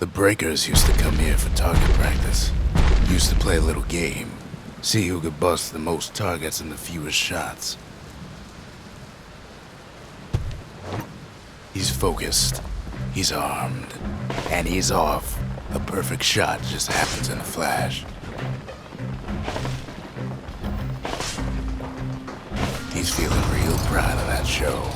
The breakers used to come here for target practice. Used to play a little game. See who could bust the most targets in the fewest shots. He's focused, he's armed, and he's off. A perfect shot just happens in a flash. He's feeling real proud of that show.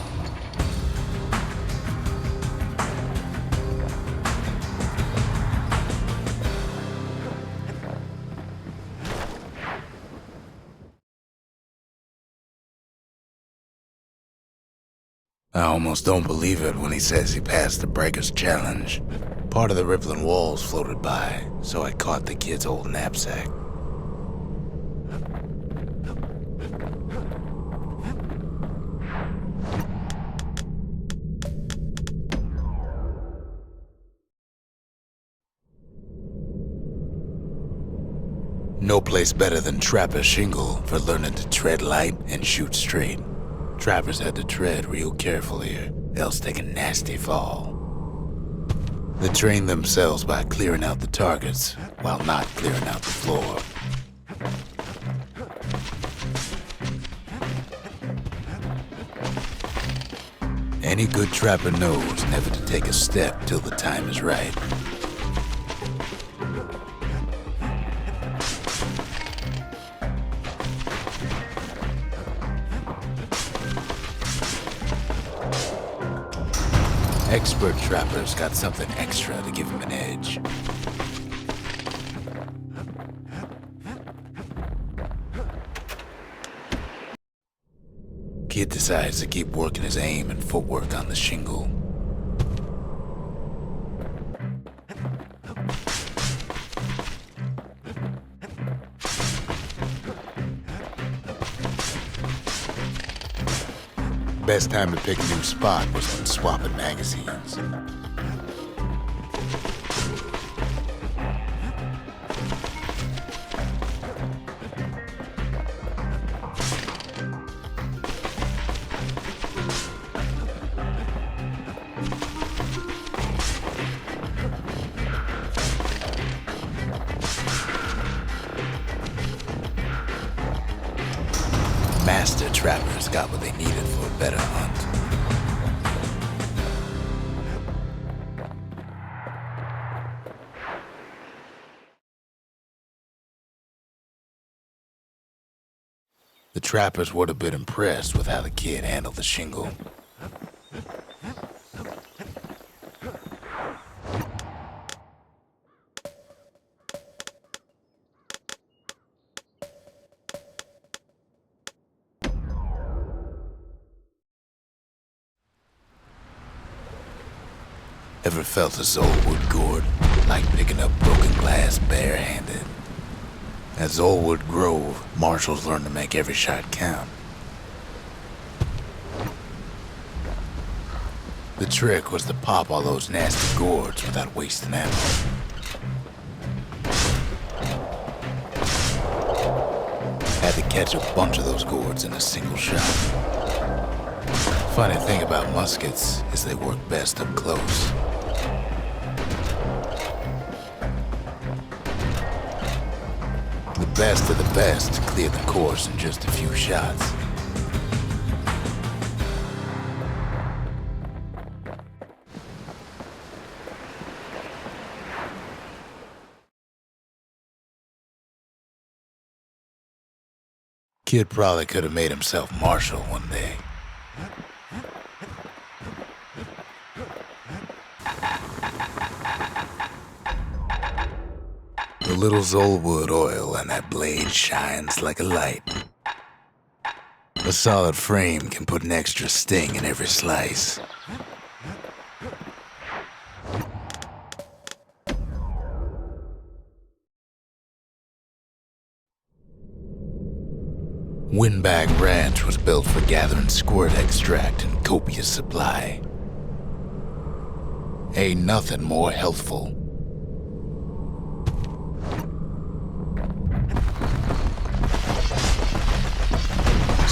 I almost don't believe it when he says he passed the breaker's challenge. Part of the rippling walls floated by, so I caught the kid's old knapsack. No place better than Trapper's Shingle for learning to tread light and shoot straight. Trappers had to tread real careful here, else take a nasty fall. They trained themselves by clearing out the targets, while not clearing out the floor. Any good trapper knows never to take a step till the time is right. Expert trappers got something extra to give him an edge. Kid decides to keep working his aim and footwork on the shingle. Best time to pick a new spot was when swapping magazines. Master trappers got what they needed for a better hunt. The trappers would have been impressed with how the kid handled the shingle. Ever felt a Zolwood gourd, like picking up broken glass barehanded? At Zolwood Grove, marshals learned to make every shot count. The trick was to pop all those nasty gourds without wasting ammo. Had to catch a bunch of those gourds in a single shot. Funny thing about muskets is they work best up close. The best of the best cleared the course in just a few shots. Kid probably could have made himself marshal one day. The little Zolwood oil on that blade shines like a light. A solid frame can put an extra sting in every slice. Windbag Ranch was built for gathering squirt extract in copious supply. Ain't nothing more healthful.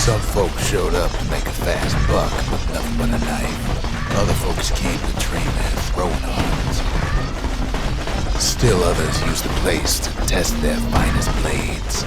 Some folks showed up to make a fast buck with nothing but a knife. Other folks came to train their throwing arms. Still others use the place to test their finest blades.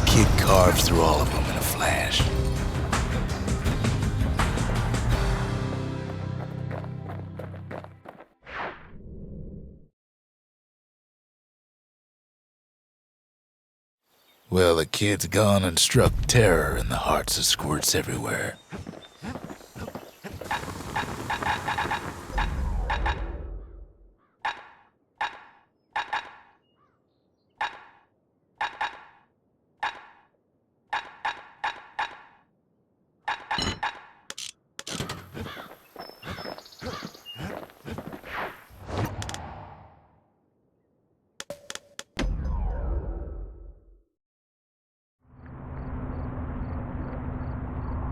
Kid carves through all of them in a flash. Well, the kid's gone and struck terror in the hearts of squirts everywhere.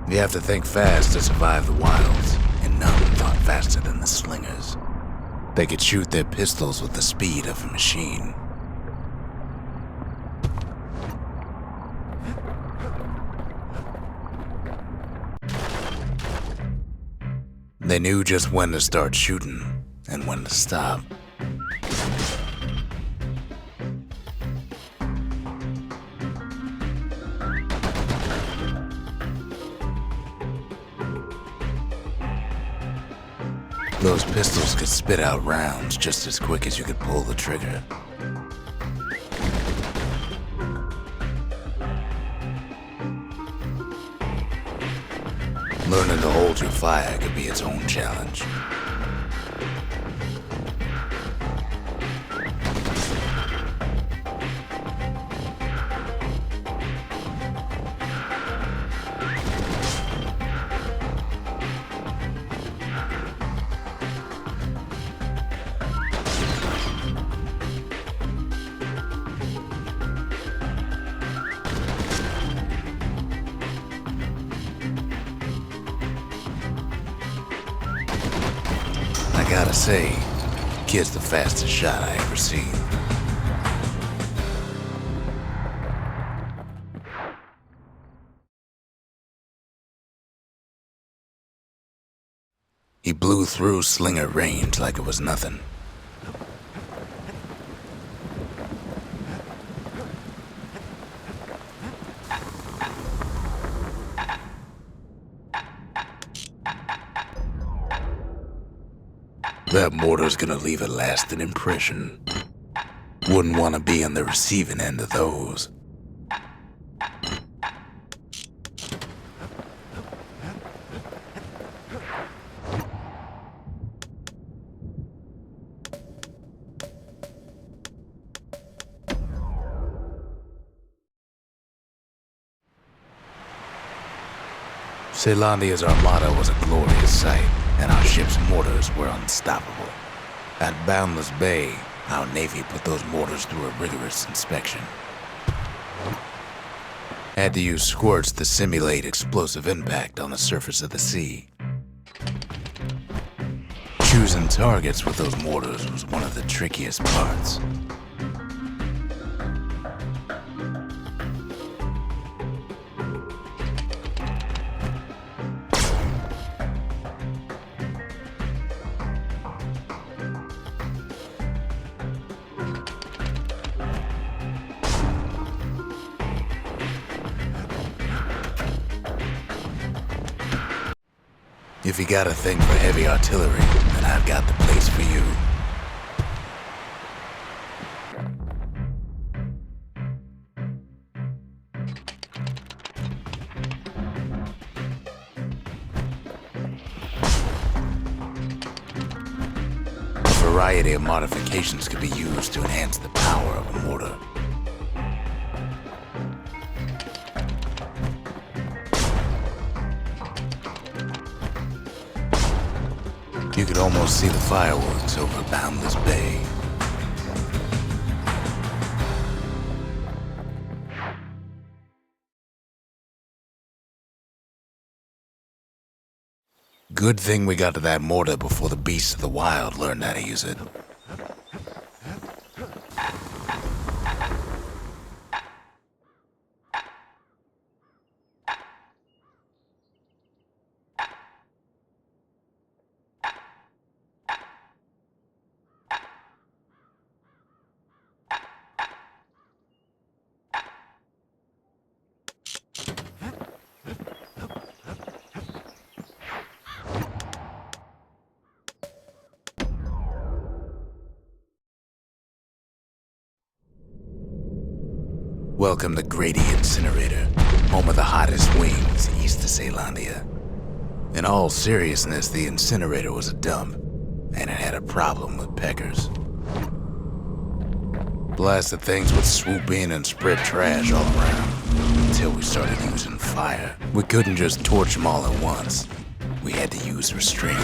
You have to think fast to survive the wilds, and none thought faster than the slingers. They could shoot their pistols with the speed of a machine. They knew just when to start shooting and when to stop. Those pistols could spit out rounds just as quick as you could pull the trigger. Learning to hold your fire could be its own challenge. I gotta say, kid's the fastest shot I ever seen. He blew through slinger range like it was nothing. That mortar's gonna leave a lasting impression. Wouldn't want to be on the receiving end of those. Caelandia's armada was a glorious sight, and our ship's mortars were unstoppable. At Boundless Bay, our Navy put those mortars through a rigorous inspection. Had to use squirts to simulate explosive impact on the surface of the sea. Choosing targets with those mortars was one of the trickiest parts. If you got a thing for heavy artillery, then I've got the place for you. A variety of modifications could be used to enhance the power of a mortar. You could almost see the fireworks over Boundless Bay. Good thing we got to that mortar before the beasts of the wild learned how to use it. Welcome to Grady Incinerator, home of the hottest wings east of Caelandia. In all seriousness, the incinerator was a dump, and it had a problem with peckers. Blasted things would swoop in and spread trash all around, until we started using fire. We couldn't just torch them all at once. We had to use restraint.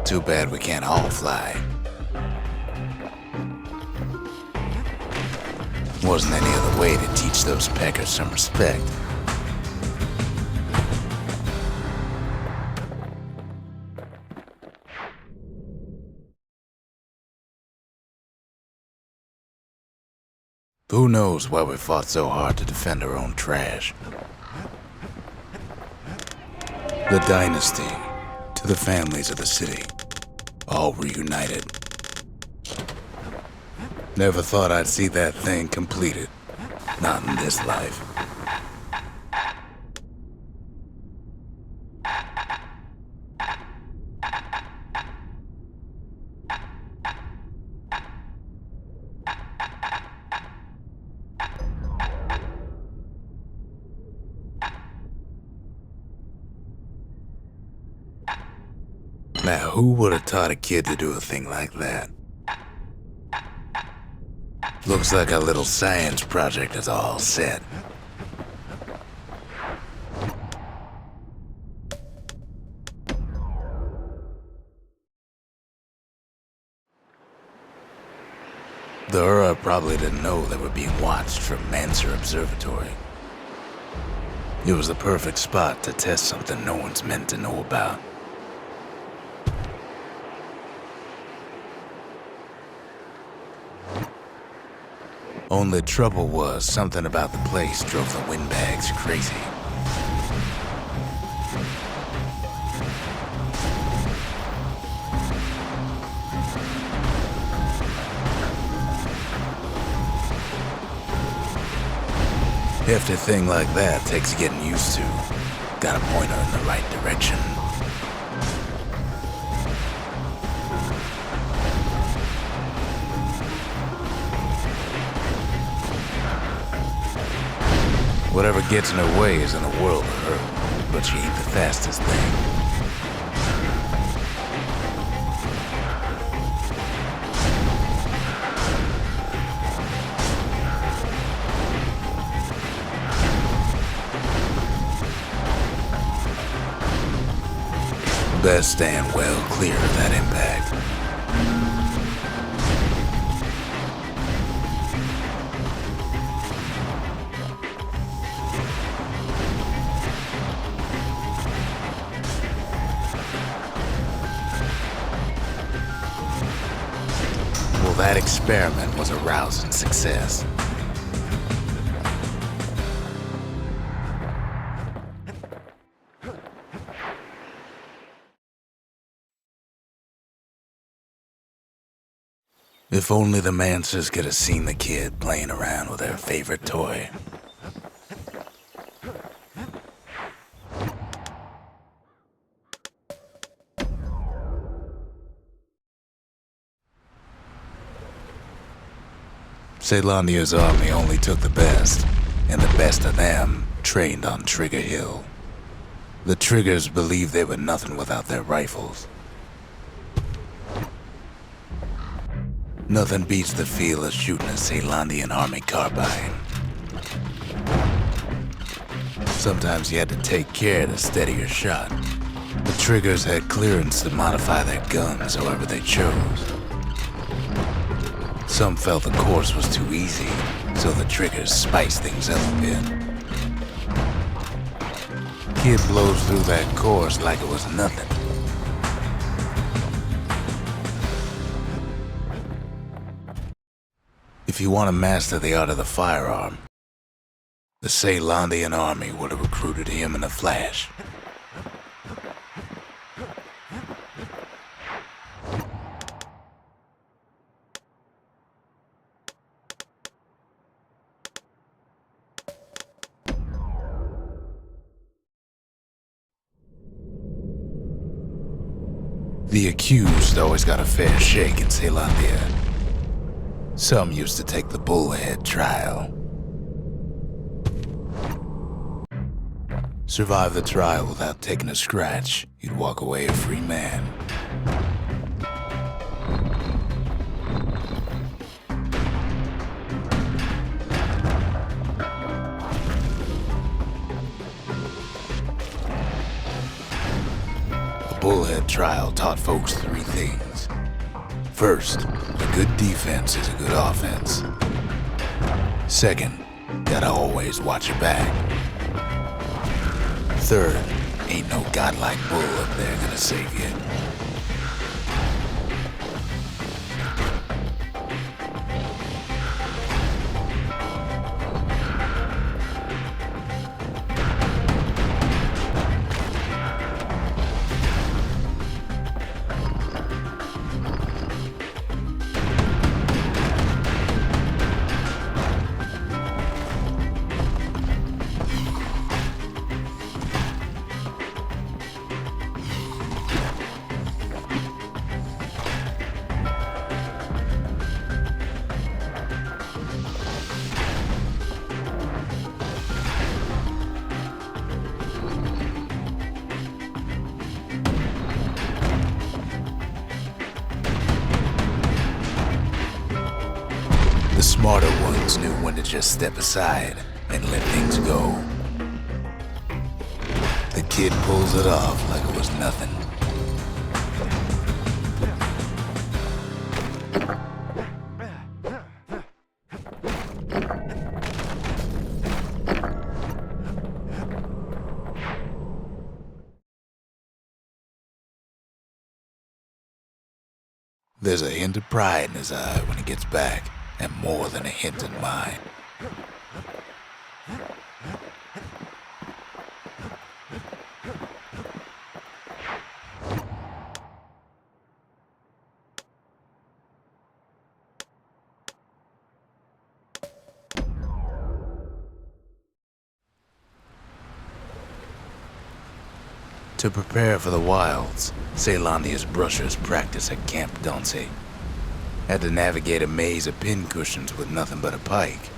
Too bad we can't all fly. Wasn't any other way to teach those peckers some respect. Who knows why we fought so hard to defend our own trash? The dynasty, to the families of the city, all reunited. Never thought I'd see that thing completed. Not in this life. Now, who would have taught a kid to do a thing like that? Looks like our little science project is all set. The Ura probably didn't know they were being watched from Manser Observatory. It was the perfect spot to test something no one's meant to know about. Only trouble was, something about the place drove the windbags crazy. Hefty thing like that takes getting used to. Gotta point her in the right direction. Whatever gets in her way is in the world of her, but she ain't the fastest thing. Best stand well clear of that impact. Well, that experiment was a rousing success. If only the Mansers could have seen the kid playing around with their favorite toy. Caelandia's army only took the best, and the best of them trained on Trigger Hill. The Triggers believed they were nothing without their rifles. Nothing beats the feel of shooting a Caelandian army carbine. Sometimes you had to take care to steady your shot. The triggers had clearance to modify their guns however they chose. Some felt the course was too easy, so the triggers spiced things up a bit. Kid blows through that course like it was nothing. If you want to master the art of the firearm, the Caelandian army would have recruited him in a flash. The accused always got a fair shake in Caelandia. Some used to take the bullhead trial. Survive the trial without taking a scratch, you'd walk away a free man. Bullhead trial taught folks three things. First, a good defense is a good offense. Second, gotta always watch your back. Third, ain't no godlike bull up there gonna save you. The smarter ones knew when to just step aside and let things go. The kid pulls it off like it was nothing. There's a hint of pride in his eye when he gets back, and more than a hint in mine. To prepare for the wilds, Caelandia's brushers practice at Camp Donce. Had to navigate a maze of pincushions with nothing but a pike.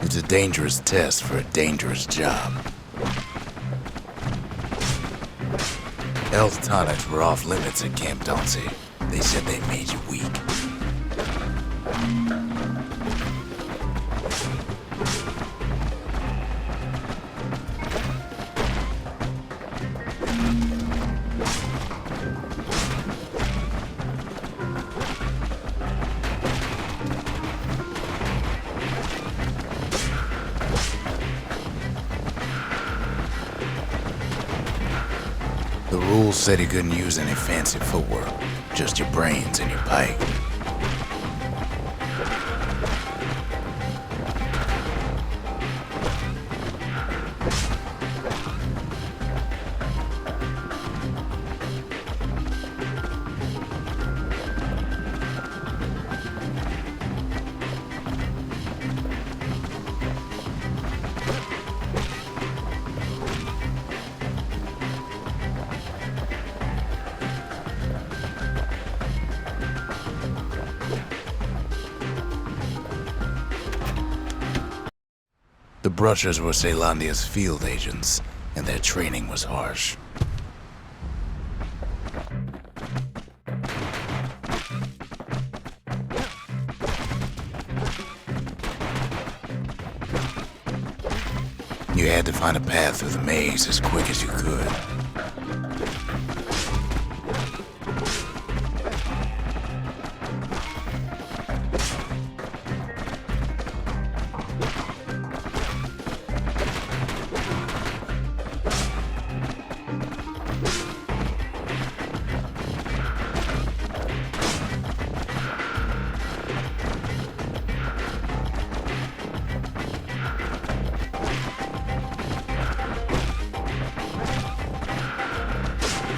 It's a dangerous test for a dangerous job. Health tonics were off limits at Camp Donce. They said they made you weak. The rules said he couldn't use any fancy footwork, just your brains and your pike. The brushers were Caelandia's field agents, and their training was harsh. had to find a path through the maze as quick as you could.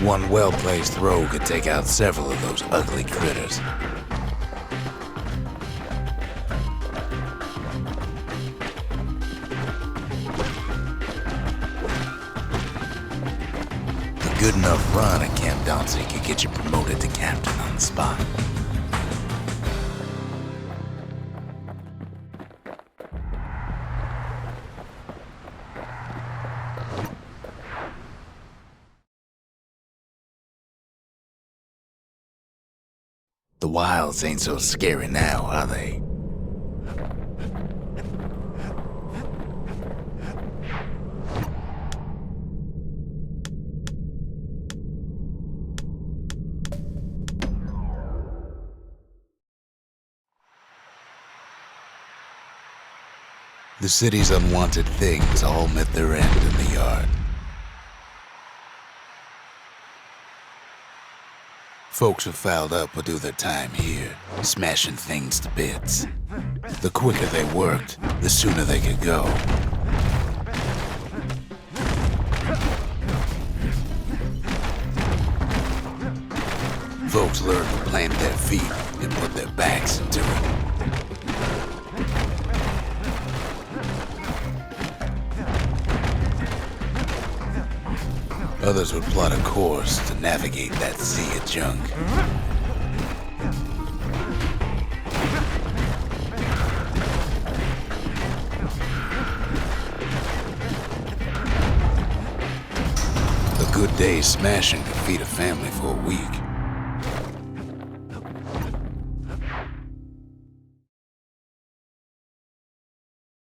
One well-placed throw could take out several of those ugly critters. A good enough run at Camp Dauncey could get you promoted to captain on the spot. The wilds ain't so scary now, are they? The city's unwanted things all met their end in the yard. Folks who fouled up would do their time here, smashing things to bits. The quicker they worked, the sooner they could go. Folks learned to plant their feet and put their backs into it. Others would plot a course to navigate that sea of junk. A good day's smashing could feed a family for a week.